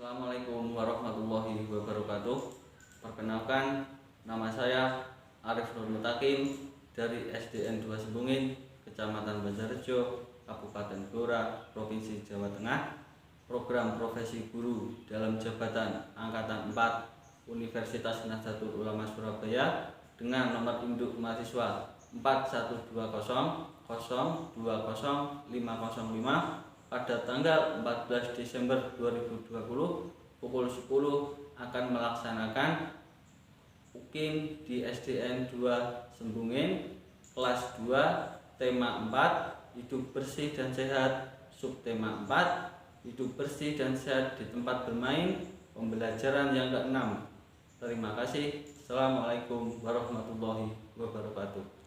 Assalamualaikum warahmatullahi wabarakatuh. Perkenalkan, nama saya Arif Nur Mutakin dari SDN 2 Sembungin, Kecamatan Banjarjo, Kabupaten Blora, Provinsi Jawa Tengah. Program profesi guru dalam jabatan Angkatan 4 Universitas Nahdlatul Ulama Surabaya dengan nomor induk mahasiswa 4120020505 pada tanggal 14 Desember 2020 pukul 10 akan melaksanakan UKIM di SDN 2 Sembungin kelas 2 tema 4 hidup bersih dan sehat, subtema 4 hidup bersih dan sehat di tempat bermain, pembelajaran yang ke-6. Terima kasih. Assalamualaikum warahmatullahi wabarakatuh.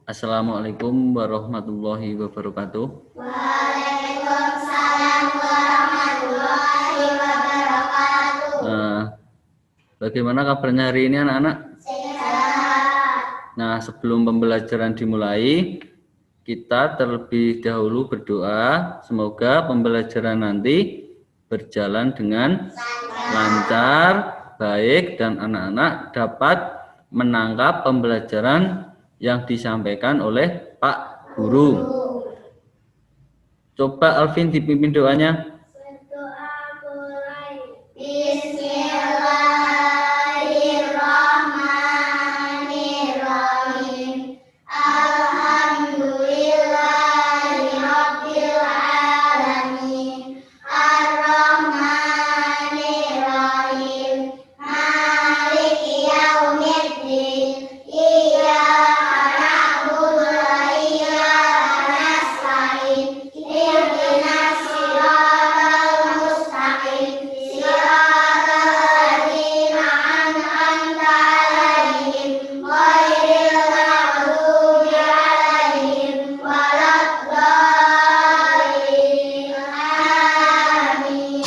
Assalamualaikum warahmatullahi wabarakatuh. Waalaikumsalam warahmatullahi wabarakatuh. Bagaimana kabarnya hari ini anak-anak? Sehat. Nah, sebelum pembelajaran dimulai, kita terlebih dahulu berdoa semoga pembelajaran nanti berjalan dengan lancar, baik, dan anak-anak dapat menangkap pembelajaran yang disampaikan oleh Pak Guru. Coba Alvin dipimpin doanya. Berdoa mulai. Bismillahirrahmanirrahim. Alhamdulillahirabbil alamin. Ar-Rahmanirrahim. Maliki yaumiddin. Iyyaka na'budu wa iyyaka nasta'in. Ihdinas siratal mustaqim. Siratal ladzina an'amta 'alaihim ghairil maghdubi 'alaihim waladdallin. Amin.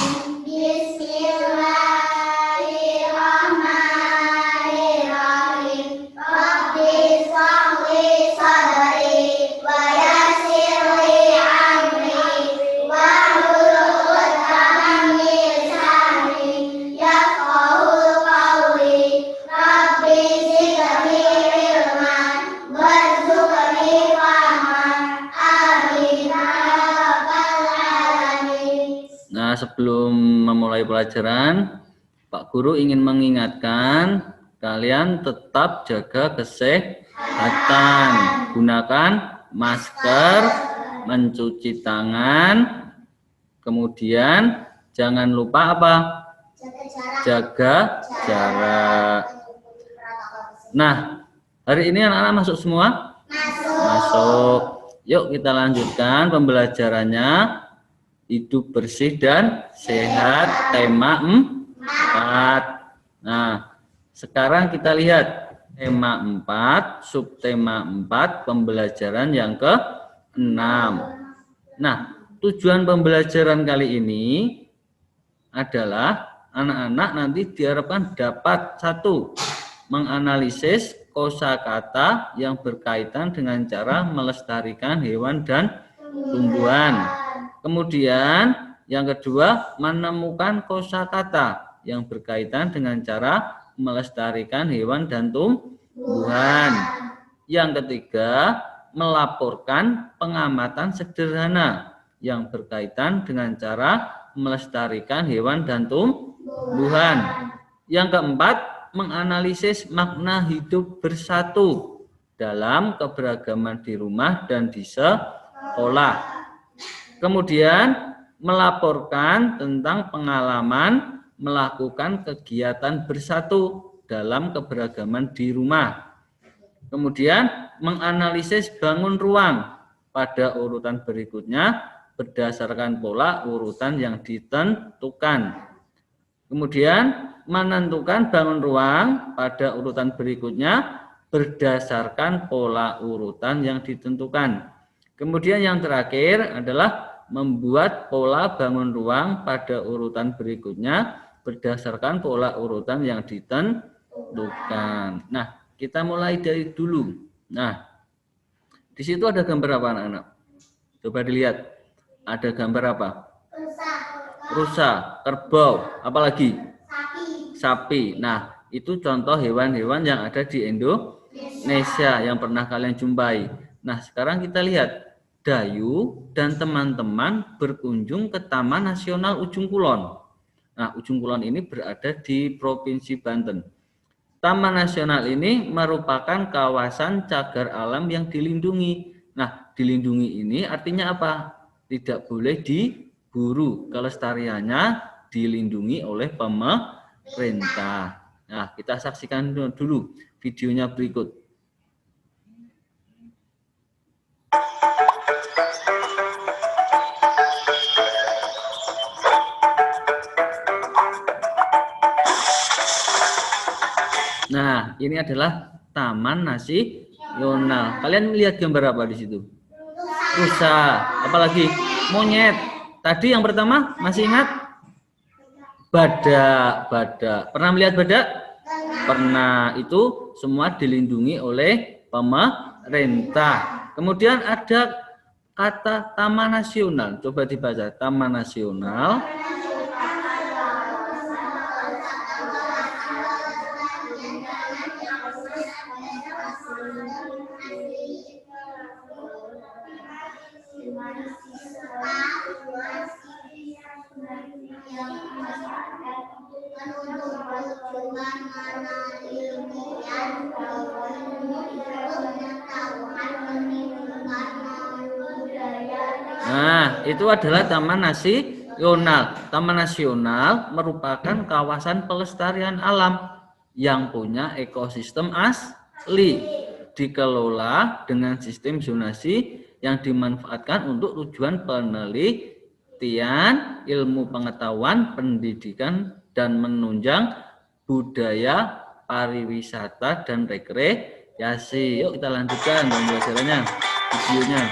Bismillahirrahmanirrahim. Rabbi shrah li sadri wa yassir li amri wahlul 'uqdatam min lisani yafqahu qawli. Rabbi zidni ilman warzuqni fahman. Amin ya rabbal alamin. Nah, sebelum memulai pelajaran, Pak Guru ingin mengingatkan kalian tetap jaga kesehatan, gunakan masker, mencuci tangan, kemudian jangan lupa apa? Jaga jarak. Nah, hari ini anak-anak masuk semua? Masuk. Yuk kita lanjutkan pembelajarannya. Hidup bersih dan sehat, tema 4. Nah, sekarang kita lihat tema 4, subtema 4, pembelajaran yang ke-6. Nah, tujuan pembelajaran kali ini adalah anak-anak nanti diharapkan dapat 1. Menganalisis kosakata yang berkaitan dengan cara melestarikan hewan dan tumbuhan. Kemudian yang kedua, menemukan kosakata yang berkaitan dengan cara melestarikan hewan dan tumbuhan. Yang ketiga, melaporkan pengamatan sederhana yang berkaitan dengan cara melestarikan hewan dan tumbuhan. Yang keempat, menganalisis makna hidup bersatu dalam keberagaman di rumah dan di sekolah. Kemudian melaporkan tentang pengalaman melakukan kegiatan bersatu dalam keberagaman di rumah. Kemudian menganalisis bangun ruang pada urutan berikutnya berdasarkan pola urutan yang ditentukan. Kemudian menentukan bangun ruang pada urutan berikutnya berdasarkan pola urutan yang ditentukan. Kemudian yang terakhir adalah membuat pola bangun ruang pada urutan berikutnya berdasarkan pola urutan yang ditentukan. Nah, kita mulai dari dulu. Nah, di situ ada gambar apa anak-anak? Coba dilihat. Ada gambar apa? rusa, kerbau, apalagi sapi, sapi. Nah, itu contoh hewan-hewan yang ada di Indonesia yang pernah kalian jumpai. Nah, sekarang kita lihat Dayu dan teman-teman berkunjung ke Taman Nasional Ujung Kulon. Nah, Ujung Kulon ini berada di Provinsi Banten. Taman Nasional ini merupakan kawasan cagar alam yang dilindungi. Nah, dilindungi ini artinya apa? Tidak boleh diburu. Kelestariannya dilindungi oleh pemerintah. Nah, kita saksikan dulu videonya berikut. Nah, ini adalah Taman Nasional. Kalian lihat gambar apa di situ? Rusa, apalagi monyet. Tadi yang pertama masih ingat? Badak. Pernah melihat badak? Pernah. Itu semua dilindungi oleh pemerintah. Kemudian ada kata Taman Nasional. Coba dibaca. Taman Nasional. Nah, itu adalah Taman Nasional. Taman Nasional merupakan kawasan pelestarian alam yang punya ekosistem asli, dikelola dengan sistem zonasi yang dimanfaatkan untuk tujuan penelitian, ilmu pengetahuan, pendidikan, dan menunjang budaya, pariwisata, dan rekreasi. Yuk kita lanjutkan pembelajarannya, videonya.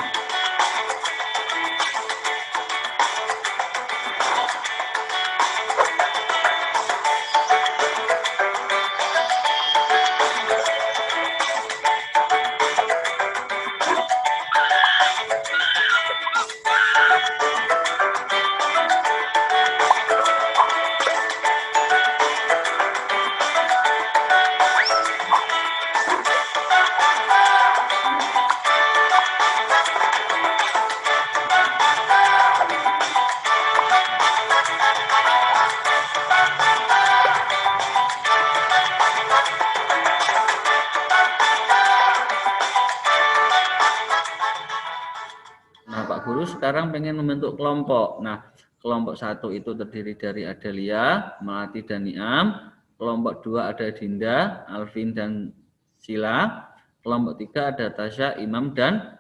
Nah, Pak Guru sekarang pengen membentuk kelompok. Nah, kelompok 1 itu terdiri dari Adelia, Melati, dan Niam. Kelompok 2 ada Dinda, Alvin, dan Sila. Kelompok 3 ada Tasya, Imam, dan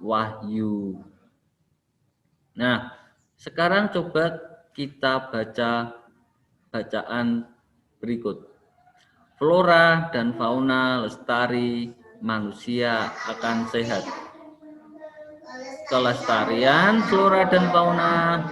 Wahyu. Nah, sekarang coba kita baca bacaan berikut. Flora dan fauna lestari, manusia akan sehat. Kelestarian flora dan fauna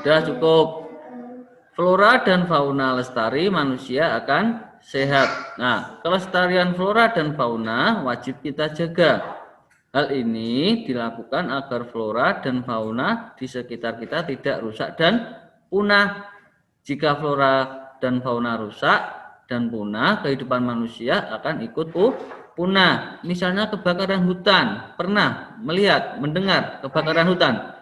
sudah cukup. Flora dan fauna lestari, manusia akan sehat. Nah, kelestarian flora dan fauna wajib kita jaga. Hal ini dilakukan agar flora dan fauna di sekitar kita tidak rusak dan punah. Jika flora dan fauna rusak dan punah, kehidupan manusia akan ikut punah. Misalnya kebakaran hutan. Pernah melihat, mendengar kebakaran hutan?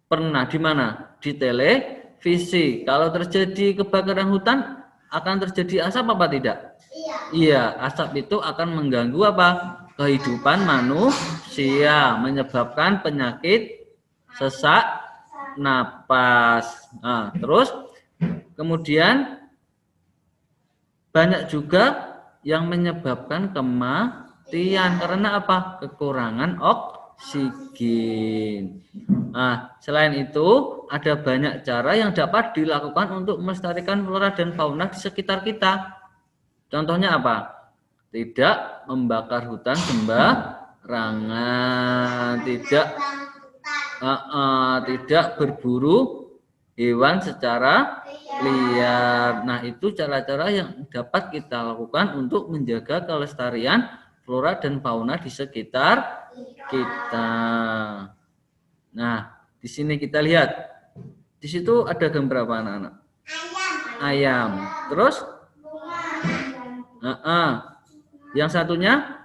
Pernah di mana? Di televisi. Kalau terjadi kebakaran hutan, akan terjadi asap apa tidak? Iya, asap itu akan mengganggu apa? Kehidupan manusia, menyebabkan penyakit sesak napas. Nah, terus kemudian banyak juga yang menyebabkan kematian. Karena apa? Kekurangan oksigen. Nah, selain itu ada banyak cara yang dapat dilakukan untuk melestarikan flora dan fauna di sekitar kita. Contohnya apa? Tidak membakar hutan sembarangan, tidak berburu hewan secara liar. Nah, itu cara-cara yang dapat kita lakukan untuk menjaga kelestarian flora dan fauna di sekitar kita. Nah, di sini kita lihat. Di situ ada gambar apa anak-anak? Ayam. Terus? Yang satunya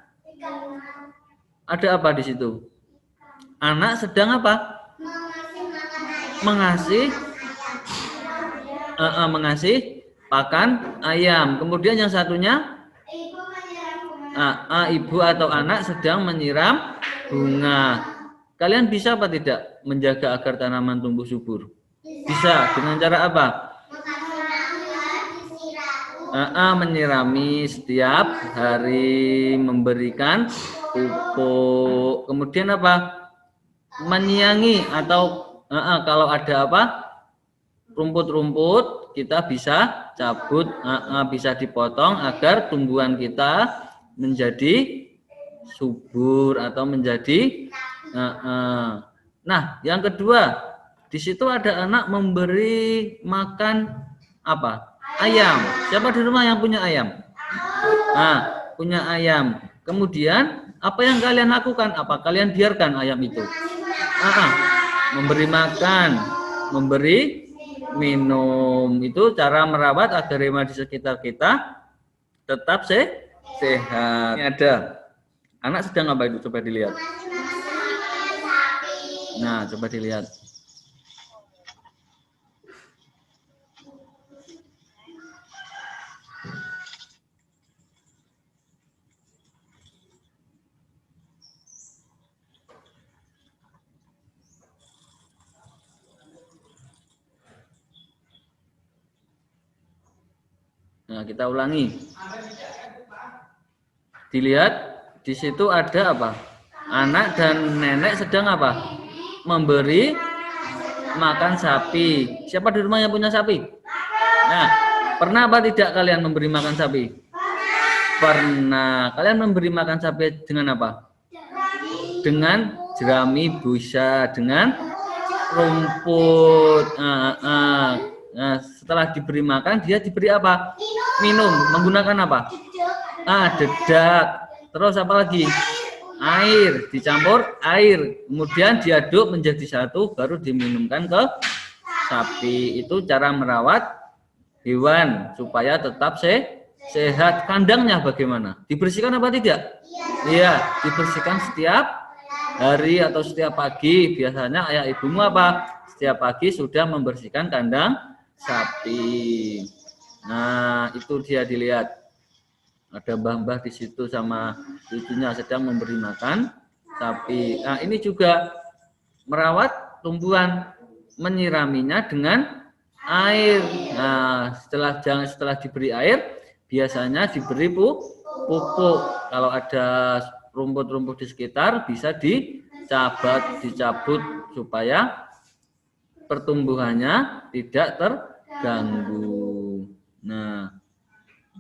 ada apa di situ? Anak sedang apa? Mengasih pakan ayam. Kemudian yang satunya ibu atau anak sedang menyiram bunga. Kalian bisa apa tidak menjaga agar tanaman tumbuh subur? Bisa. Dengan cara apa? Menyirami setiap hari, memberikan pupuk. Kemudian apa? Menyiangi atau kalau ada apa? Rumput-rumput kita bisa cabut, bisa dipotong agar tumbuhan kita menjadi subur atau menjadi Nah, yang kedua, di situ ada anak memberi makan apa? Ayam. Siapa di rumah yang punya ayam? Punya ayam. Kemudian apa yang kalian lakukan? Apa kalian biarkan ayam itu? Memberi makan, memberi minum. Itu cara merawat agar hewan di sekitar kita tetap sehat. Ini ada anak sedang apa itu? Coba dilihat. Nah, coba dilihat. Nah, kita ulangi. Dilihat, di situ ada apa? Anak dan nenek sedang apa? Memberi makan sapi. Siapa di rumah yang punya sapi? Nah, pernah apa tidak kalian memberi makan sapi? Pernah. Kalian memberi makan sapi dengan apa? Dengan jerami busa, dengan rumput. Nah, setelah diberi makan, dia diberi apa? Minum. Menggunakan apa? Dedak. Terus apa lagi? Air. Dicampur air. Kemudian diaduk menjadi satu, baru diminumkan ke sapi. Itu cara merawat hewan supaya tetap sehat. Kandangnya bagaimana? Dibersihkan apa tidak? Iya, dibersihkan setiap hari atau setiap pagi. Biasanya ayah ibumu apa? Setiap pagi sudah membersihkan kandang sapi. Nah, itu dia dilihat. Ada mbah-mbah di situ sama cucunya sedang memberi makan sapi. Nah, ini juga merawat tumbuhan, menyiraminya dengan air. Nah, setelah diberi air, biasanya diberi pupuk. Kalau ada rumput-rumput di sekitar bisa dicabut supaya pertumbuhannya tidak terganggu. Nah,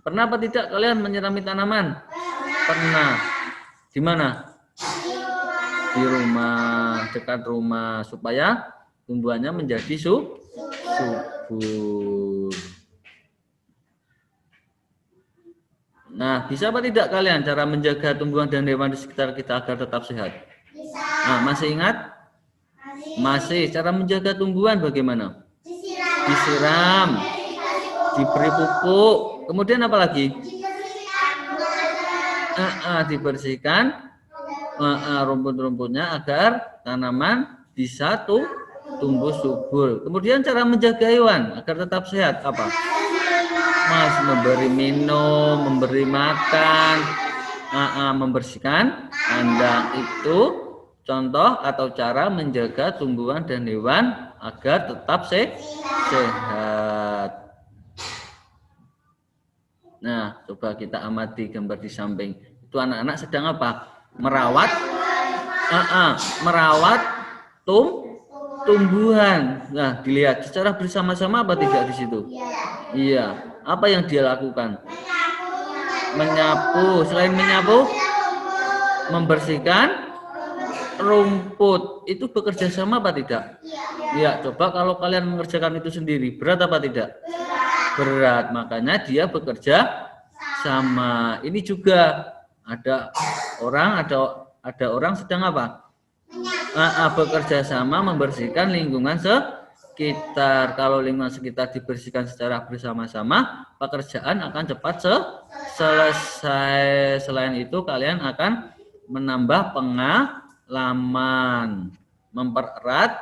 pernah apa tidak kalian menyirami tanaman? Pernah. Di mana? Di rumah, dekat rumah, supaya tumbuhannya menjadi subur. Nah, bisa apa tidak kalian cara menjaga tumbuhan dan hewan di sekitar kita agar tetap sehat? Nah, masih ingat? Masih. Cara menjaga tumbuhan bagaimana? Disiram, diberi pupuk. Kemudian apa lagi? Dibersihkan rumput-rumputnya agar tanaman bisa tumbuh subur. Kemudian cara menjaga hewan agar tetap sehat apa? Memberi minum, memberi makan, membersihkan kandang. Itu contoh atau cara menjaga tumbuhan dan hewan agar tetap sehat. Nah, coba kita amati gambar di samping. Itu anak-anak sedang apa? Merawat merawat tumbuhan. Nah, dilihat secara bersama-sama apa tidak di situ? Iya. Apa yang dia lakukan? Menyapu. Selain menyapu, membersihkan rumput. Itu bekerja sama apa tidak? Iya. Coba kalau kalian mengerjakan itu sendiri, berat apa tidak? Berat. Makanya dia bekerja sama. Ini juga ada orang sedang apa? Bekerja sama membersihkan lingkungan sekitar. Kalau lingkungan sekitar dibersihkan secara bersama-sama, pekerjaan akan cepat selesai. Selain itu, kalian akan menambah pengalaman, mempererat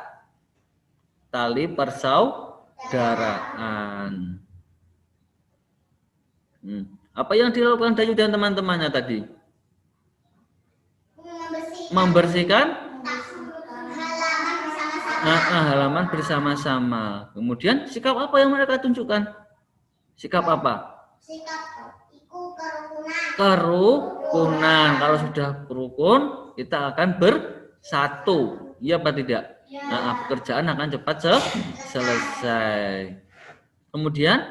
tali persaudaraan. Apa yang dilakukan Dayu dan teman-temannya tadi? Membersihkan halaman bersama-sama. Kemudian sikap apa yang mereka tunjukkan? Sikap apa? Sikap kerukunan. Kerukunan. Kalau sudah rukun, kita akan bersatu. Iya apa tidak? Pekerjaan akan cepat selesai. Kemudian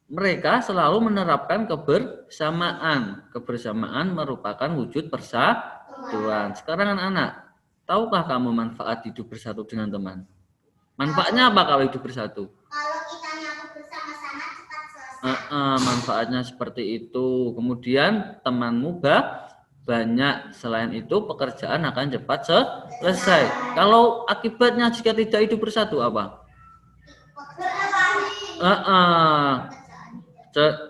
mereka selalu menerapkan kebersamaan. Kebersamaan merupakan wujud persatuan. Sekarang anak-anak, tahukah kamu manfaat hidup bersatu dengan teman? Manfaatnya apa kalau hidup bersatu? Kalau kita nyapu bersama-sama cepat selesai. Manfaatnya seperti itu. Kemudian temanmu banyak. Selain itu pekerjaan akan cepat selesai. Kalau akibatnya jika tidak hidup bersatu apa?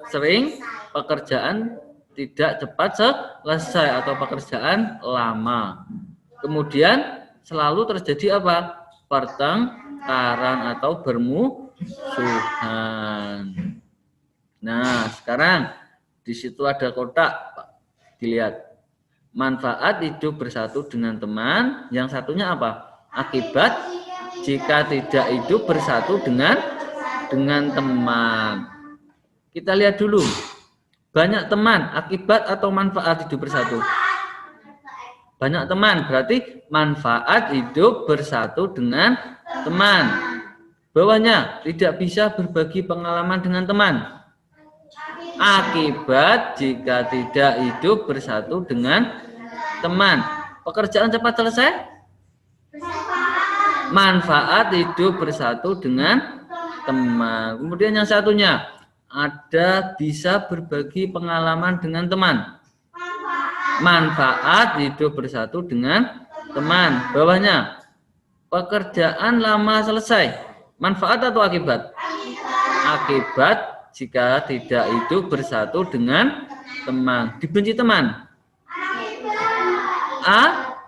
Sering pekerjaan tidak cepat selesai atau pekerjaan lama. Kemudian selalu terjadi apa? Pertengkaran atau bermusuhan. Nah, sekarang di situ ada kotak, Pak. Dilihat. Manfaat hidup bersatu dengan teman. Yang satunya apa? Akibat jika tidak hidup bersatu dengan teman. Kita lihat dulu. Banyak teman, akibat atau manfaat hidup bersatu? Banyak teman, berarti manfaat hidup bersatu dengan teman. Bawahnya, tidak bisa berbagi pengalaman dengan teman. Akibat jika tidak hidup bersatu dengan teman. Pekerjaan cepat selesai? Manfaat hidup bersatu dengan teman. Kemudian yang satunya, ada bisa berbagi pengalaman dengan teman. Manfaat hidup bersatu dengan teman. Bawahnya, pekerjaan lama selesai. Manfaat atau akibat? Akibat jika tidak hidup bersatu dengan teman. Dibenci teman?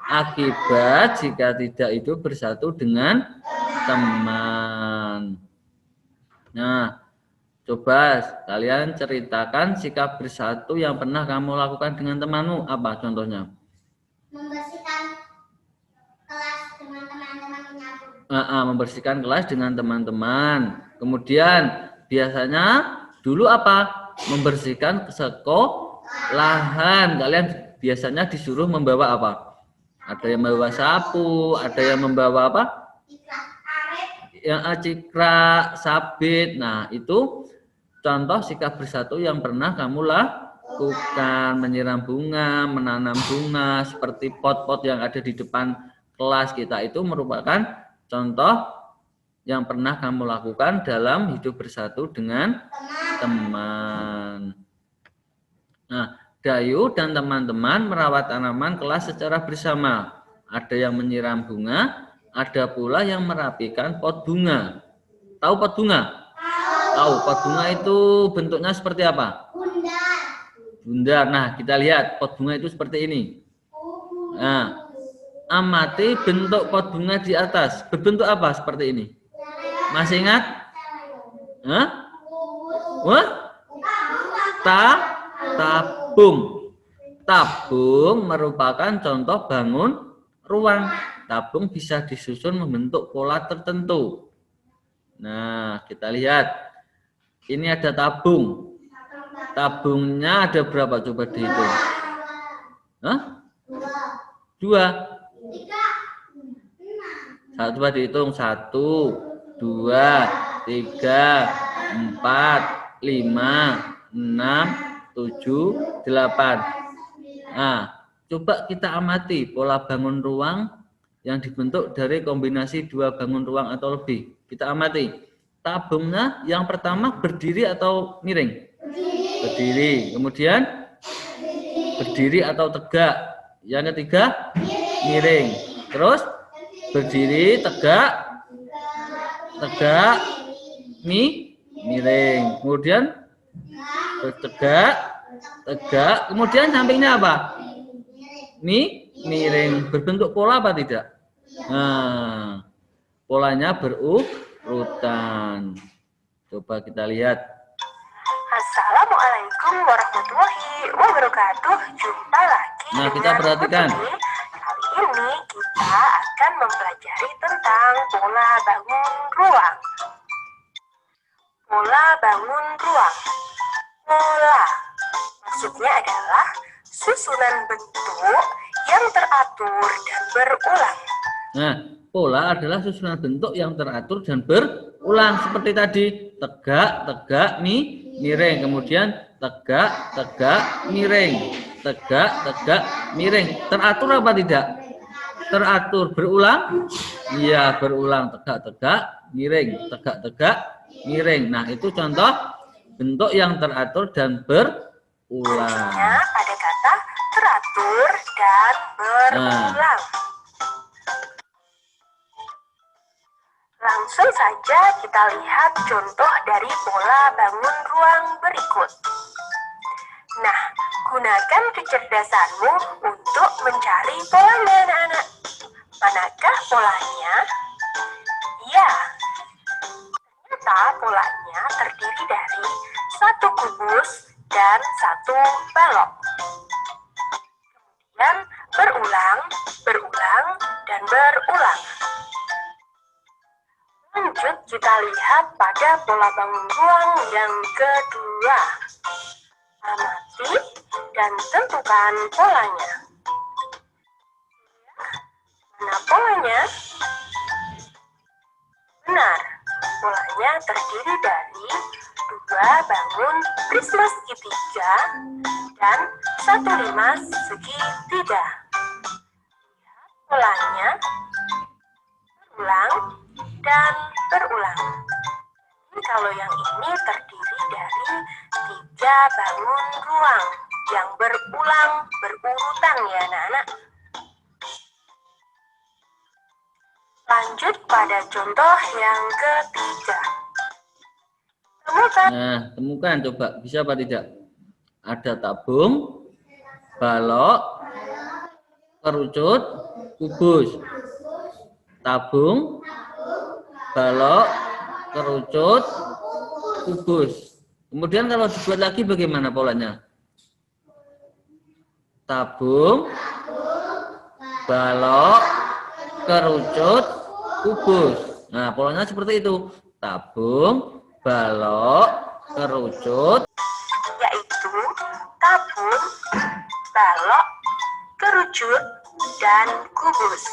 Akibat jika tidak hidup bersatu dengan teman. Nah, coba kalian ceritakan sikap bersatu yang pernah kamu lakukan dengan temanmu. Apa contohnya? Membersihkan kelas dengan teman-teman menyapu. Membersihkan kelas dengan teman-teman. Kemudian biasanya dulu apa? Membersihkan sekolahan. Kalian biasanya disuruh membawa apa? Ada yang membawa sapu, ada yang membawa apa? Cikrak, sabit. Nah, itu contoh sikap bersatu yang pernah kamu lakukan. Menyiram bunga, menanam bunga, seperti pot-pot yang ada di depan kelas kita, itu merupakan contoh yang pernah kamu lakukan dalam hidup bersatu dengan teman. Nah, Dayu dan teman-teman merawat tanaman kelas secara bersama. Ada yang menyiram bunga, ada pula yang merapikan pot bunga. Tahu pot bunga? Tahu. Pot bunga itu bentuknya seperti apa? Bundar. Nah, kita lihat pot bunga itu seperti ini. Nah, amati bentuk pot bunga di atas. Berbentuk apa seperti ini? Masih ingat? Tabung. Tabung merupakan contoh bangun ruang. Tabung bisa disusun membentuk pola tertentu. Nah, kita lihat. Ini ada tabung. tabungnya ada berapa? Coba dihitung. Hah? 2. Coba dihitung. 1, 2, 3, 4, 5, 6, 7, 8. Nah, coba kita amati pola bangun ruang yang dibentuk dari kombinasi 2 bangun ruang atau lebih. Kita amati. Tabungnya yang pertama berdiri atau miring? Berdiri. Kemudian berdiri atau tegak. Yang ketiga miring. Terus berdiri, tegak, miring. Kemudian bertegak, tegak. Kemudian sampingnya apa? Miring. Berbentuk pola apa tidak? Nah, polanya berurutan. Coba kita lihat. Assalamualaikum warahmatullahi wabarakatuh. Jumpa lagi. Nah, kita perhatikan. Kali ini kita akan mempelajari tentang pola bangun ruang. Pola bangun ruang. Pola maksudnya adalah susunan bentuk yang teratur dan berulang. Nah, pola adalah susunan bentuk yang teratur dan berulang seperti tadi, tegak, tegak, miring, kemudian tegak, tegak, miring, tegak, tegak, miring. Teratur apa tidak? Teratur. Berulang? Iya, berulang. Tegak, tegak, miring, tegak, tegak, miring. Nah, itu contoh bentuk yang teratur dan berulang. Ada kata teratur dan berulang. Langsung saja kita lihat contoh dari pola bangun ruang berikut. Nah, gunakan kecerdasanmu untuk mencari polanya, anak-anak. Manakah polanya? Ya, ternyata polanya terdiri dari 1 kubus dan 1 balok. Kemudian berulang, berulang, dan berulang. Lanjut kita lihat pada pola bangun ruang yang kedua. Amati dan tentukan polanya. Mana polanya? Benar, polanya terdiri dari 2 bangun prisma segitiga dan 1 limas segitiga. Lihat polanya, berulang dan berulang. Kalau yang ini terdiri dari 3 bangun ruang yang berulang berurutan ya anak-anak. Lanjut pada contoh yang ketiga. Temukan. Nah, temukan coba bisa apa tidak? Ada tabung, balok, kerucut, kubus. Tabung, balok, kerucut, kubus. Kemudian kalau dibuat lagi bagaimana polanya? Tabung, balok, kerucut, kubus. Nah, polanya seperti itu. Tabung, balok, kerucut, Yaitu tabung, balok, kerucut, dan kubus.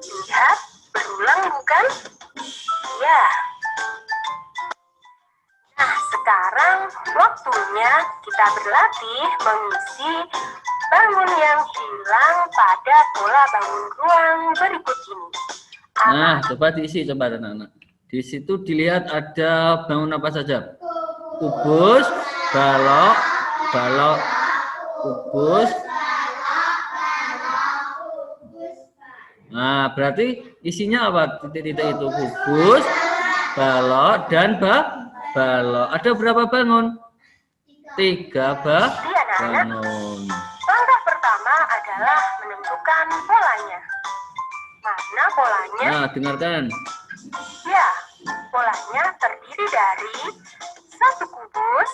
Lihat, berulang bukan? Ya. Nah, sekarang waktunya kita berlatih mengisi bangun yang hilang pada pola bangun ruang berikut ini. Nah, coba diisi coba anak-anak. Di situ dilihat ada bangun apa saja? Kubus, balok, balok, kubus. Nah, berarti isinya apa? Titik-titik itu kubus, balok, dan balok. Ada berapa bangun? 3 bangun. Langkah pertama adalah menentukan polanya. Mana polanya? Nah, dengarkan. Ya, polanya terdiri dari 1 kubus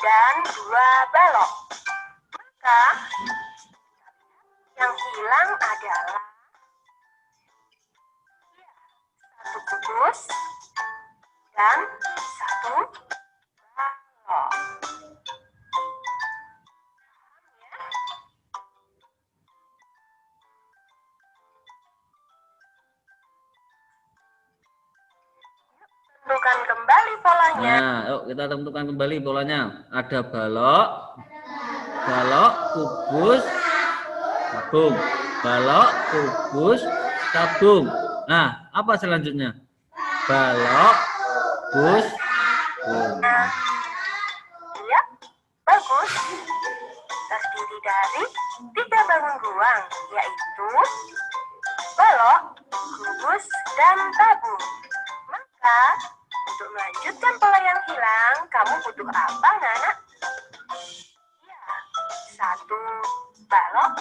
dan 2 balok. Maka yang hilang adalah 1 kubus dan 1 balok. polanya. Nah, yuk kita tentukan kembali polanya. Ada balok, balok, kubus, tabung. Balok, kubus, tabung. Nah, apa selanjutnya? Balok, kubus, tabung. Iya, bagus. Terdiri dari 3 bangun ruang, yaitu balok, kubus, dan tabung. Maka, untuk melanjutkan pola yang hilang, kamu butuh apa, Nana? Ya, 1 balok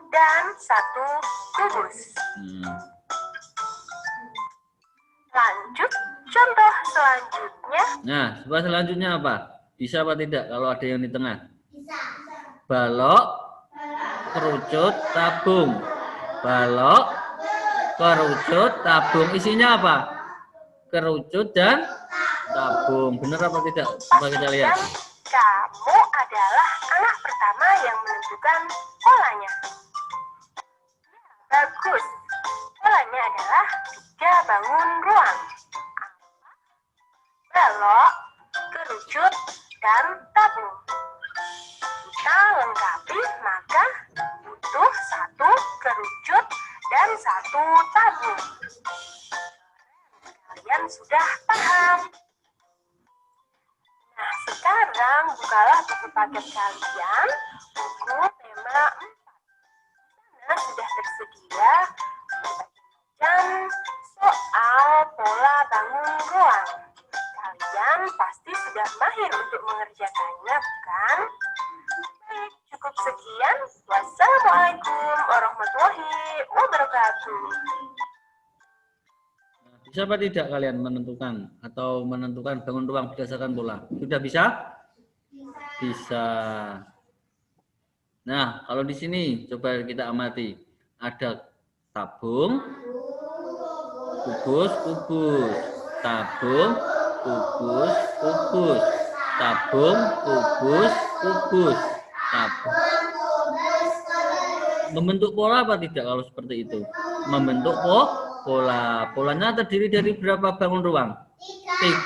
dan 1 kubus. Lanjut, contoh selanjutnya. Nah, coba selanjutnya apa? Bisa apa tidak kalau ada yang di tengah? Bisa. Balok, kerucut, tabung. Balok, kerucut, tabung. Isinya apa? Kerucut dan tabung. Benar apa tidak? Coba kita lihat. Kamu adalah anak pertama yang menentukan polanya. Bagus. Polanya adalah 3 bangun ruang. Balok, kerucut, dan tabung. Kita lengkapi, maka butuh 1 kerucut dan 1 tabung. Kalian sudah paham? Nah, sekarang bukalah buku paket kalian, buku tema 4. Nah, sudah tersedia dan soal pola bangun ruang. Kalian pasti sudah mahir untuk mengerjakannya, bukan? Baik, cukup sekian. Wassalamualaikum warahmatullahi wabarakatuh. Bisa apa tidak kalian menentukan atau menentukan bangun ruang berdasarkan pola? Sudah bisa? Bisa. Nah, kalau di sini coba kita amati. Ada tabung, kubus, kubus. Tabung, kubus, kubus. Tabung, kubus, kubus. Tabung. Membentuk pola apa tidak kalau seperti itu? Membentuk pola. Polanya terdiri dari berapa bangun ruang?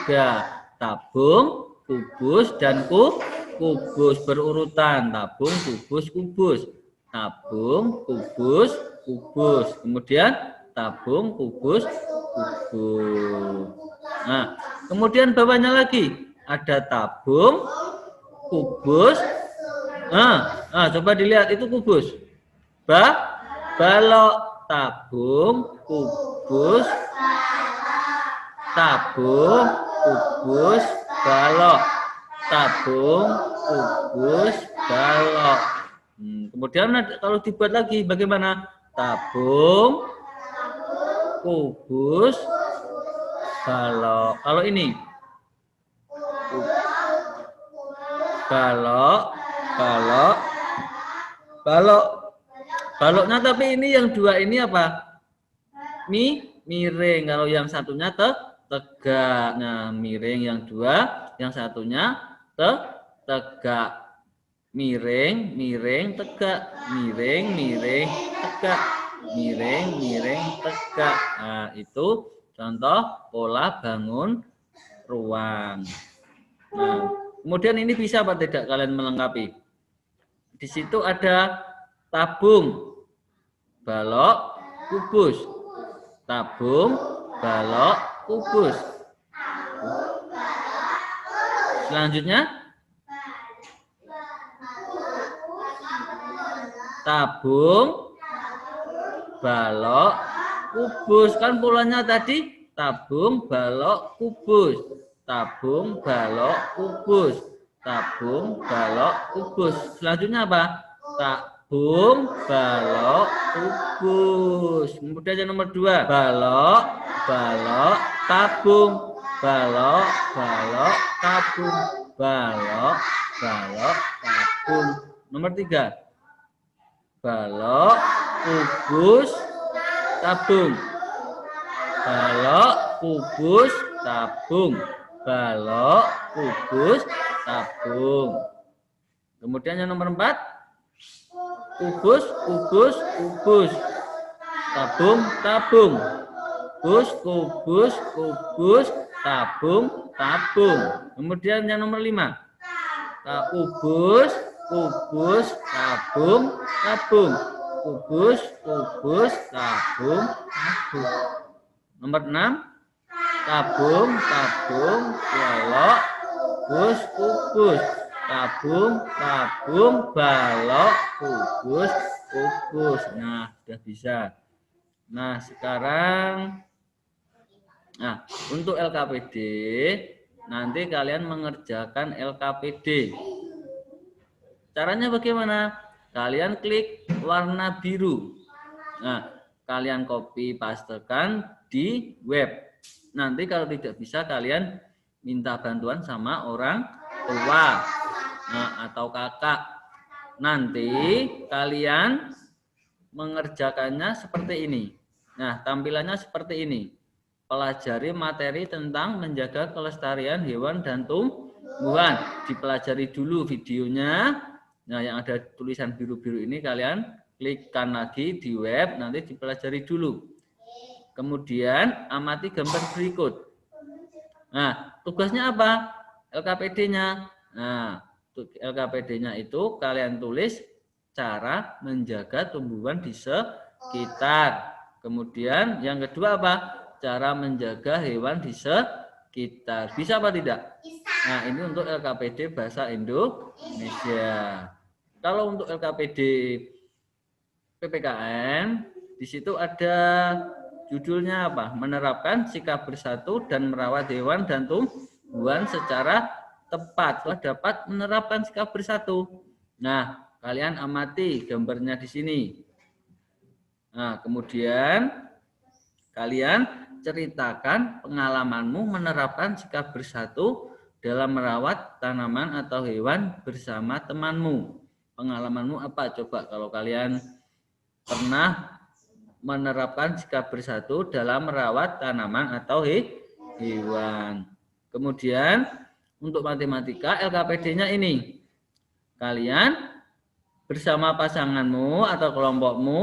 3. Tabung, kubus, dan kubus berurutan. Tabung, kubus, kubus. Tabung, kubus, kubus. Kemudian tabung, kubus, kubus. Nah, kemudian bawahnya lagi ada tabung, kubus. Nah, coba dilihat itu kubus. Balok, tabung, kubus, tabung, kubus, balok, tabung, kubus, balok. Kemudian kalau dibuat lagi bagaimana? Tabung, kubus, balok. Kalau ini balok, balok, balok. Baloknya tapi ini yang 2 ini apa? Miring. Kalau yang satunya tegak. Nah, miring yang 2, yang satunya tegak. Miring, miring, tegak. Miring, miring, tegak. Miring, miring, tegak. Nah, itu contoh pola bangun ruang. Nah, kemudian ini bisa apa tidak kalian melengkapi? Di situ ada tabung, balok, kubus. Tabung, balok, kubus. Selanjutnya tabung, balok, kubus. Kan polanya tadi tabung, balok, kubus. Tabung, balok, kubus. Tabung, balok, kubus. Selanjutnya apa? Tabung, balok, kubus. Kemudian yang nomor 2, balok, balok, tabung. Balok, balok, tabung. Balok, balok, tabung. Nomor 3, balok, kubus, tabung. Balok, kubus, tabung. Balok, kubus, tabung. Kemudian yang nomor 4, kubus, kubus, kubus. Tabung, tabung. Kubus, kubus, kubus, tabung, tabung. Kemudian yang nomor 5. Kubus, kubus, tabung, tabung. Kubus, kubus, tabung, tabung. Nomor 6. Tabung, tabung, balok, kubus, kubus. Tabung, tabung, balok, kubus, kubus. Nah, sudah bisa. Nah, sekarang untuk LKPD nanti kalian mengerjakan LKPD. Caranya bagaimana? Kalian klik warna biru. Nah, kalian copy pastekan di web. Nanti kalau tidak bisa kalian minta bantuan sama orang tua atau kakak. Nanti kalian mengerjakannya seperti ini. Nah, tampilannya seperti ini. Pelajari materi tentang menjaga kelestarian hewan dan tumbuhan. Dipelajari dulu videonya. Nah, yang ada tulisan biru-biru ini kalian klikkan lagi di web, nanti dipelajari dulu. Kemudian amati gambar berikut. Nah, tugasnya apa? LKPD-nya. Nah, LKPD-nya itu kalian tulis cara menjaga tumbuhan di sekitar. Kemudian yang kedua apa? Cara menjaga hewan di sekitar. Bisa apa tidak? Nah, ini untuk LKPD bahasa Indonesia. Kalau untuk LKPD PPKN, di situ ada judulnya apa? Menerapkan sikap bersatu dan merawat hewan dan tumbuhan secara tepat. Dapat menerapkan sikap bersatu. Nah, kalian amati gambarnya di sini. Nah, kemudian kalian ceritakan pengalamanmu menerapkan sikap bersatu dalam merawat tanaman atau hewan bersama temanmu. Pengalamanmu apa? Coba kalau kalian pernah menerapkan sikap bersatu dalam merawat tanaman atau hewan. Kemudian untuk matematika LKPD-nya ini. Kalian bersama pasanganmu atau kelompokmu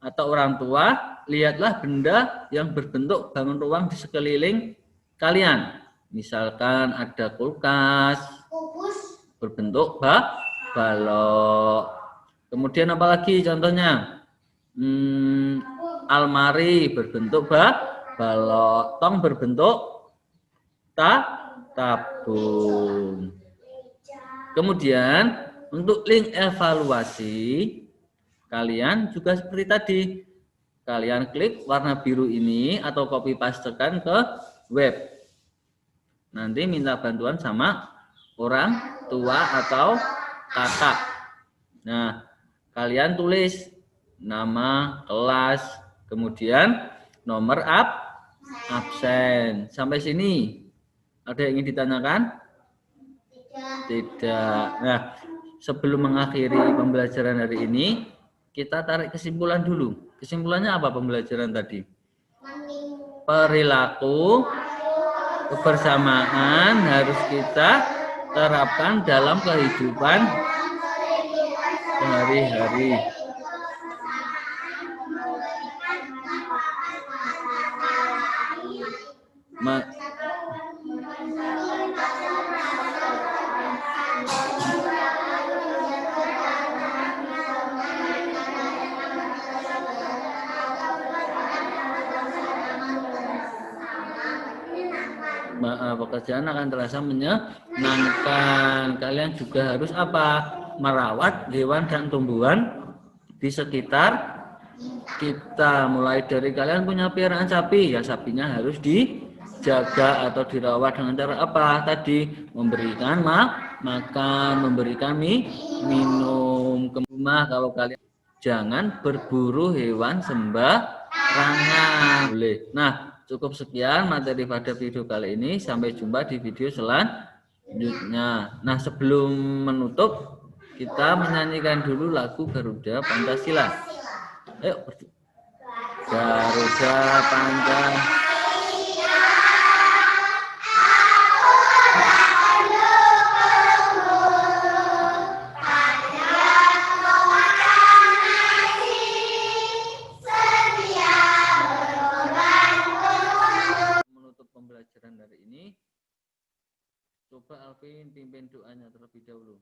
atau orang tua, lihatlah benda yang berbentuk bangun ruang di sekeliling kalian. Misalkan ada kulkas berbentuk balok. Kemudian apalagi contohnya? Almari berbentuk balok. Tong berbentuk tabung. Kemudian untuk link evaluasi kalian juga seperti tadi. Kalian klik warna biru ini atau copy pastekan ke web. Nanti minta bantuan sama orang tua atau kakak. Nah, kalian tulis nama kelas, kemudian nomor absen. Sampai sini ada yang ingin ditanyakan? Tidak. Nah, sebelum mengakhiri pembelajaran hari ini, kita tarik kesimpulan dulu. Kesimpulannya apa pembelajaran tadi? Perilaku kebersamaan harus kita terapkan dalam kehidupan sehari-hari. Pekerjaan akan terasa menyenangkan. Kalian juga harus apa? Merawat hewan dan tumbuhan di sekitar kita. Mulai dari kalian punya piaraan sapi, ya sapinya harus dijaga atau dirawat dengan cara apa? Tadi memberikan makan, memberikan minum. Kemudian kalau kalian jangan berburu hewan sembarangan. Boleh. Nah, cukup sekian materi pada video kali ini. Sampai jumpa di video selanjutnya. Nah, sebelum menutup, kita menyanyikan dulu lagu Garuda Pancasila. Ayo, Garuda Pancasila. Pembelajaran dari ini Coba Alvin pimpin doanya terlebih dahulu.